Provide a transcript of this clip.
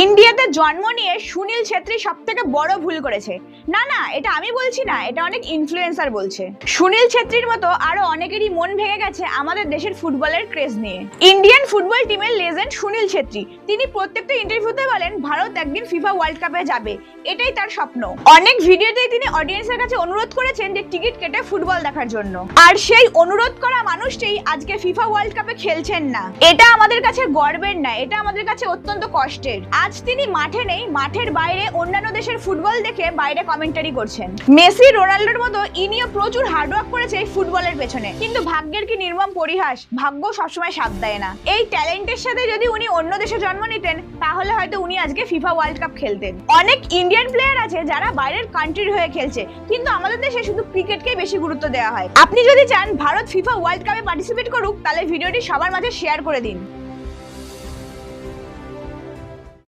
ইন্ডিয়াতে জন্ম নিয়ে সুনীল ছেত্রী সবথেকে বড় ভুল করেছে। না না, এটা আমি বলছি না, এটা অনেক ইনফ্লুয়েন্সার বলছে। সুনীল ছেত্রীর মতো আরো অনেকেরই মন ভেঙে গেছে আমাদের দেশের ফুটবলের ক্রেজ নিয়ে। ইন্ডিয়ান ফুটবল টিমের লেজেন্ড সুনীল ছেত্রী, তিনি প্রত্যেকটা ইন্টারভিউতে বলেন ভারত একদিন ফিফা ওয়ার্ল্ড কাপে যাবে, এটাই তার স্বপ্ন। অনেক ভিডিওতেই তিনি অডিয়েন্সের কাছে অনুরোধ করেছেন যে টিকিট কেটে ফুটবল দেখার জন্য। আর সেই অনুরোধ করা মানুষটি আজকে ফিফা ওয়ার্ল্ড কাপে খেলছেন না। এটা আমাদের কাছে গর্বের না, এটা আমাদের কাছে অত্যন্ত কষ্টের। আজ তিনি মাঠে নেই, মাঠের বাইরে অন্যান্য দেশের ফুটবল দেখে বাইরে কমেন্টারি করছেন। মেসি, রোনাল্ডোর মতো ইনিও প্রচুর হার্ডওয়ার্ক করেছে এই ফুটবলের পেছনে, কিন্তু ভাগ্যের কি নির্মম পরিহাস, ভাগ্য সবসময় সাথ দেয় না। এই ট্যালেন্টের সাথে যদি উনি অন্য দেশে জন্ম নিতেন তাহলে হয়তো উনি আজকে ফিফা ওয়ার্ল্ড কাপ খেলতেন। অনেক ইন্ডিয়ান প্লেয়ার আছে যারা বাইরের কান্ট্রির হয়ে খেলছে, কিন্তু আমাদের দেশে শুধু ক্রিকেটকেই বেশি গুরুত্ব দেওয়া হয়। আপনি যদি চান ভারত ফিফা ওয়ার্ল্ড কাপে পার্টিসিপেট করুক, তাহলে ভিডিওটি সবার মাঝে শেয়ার করে দিন।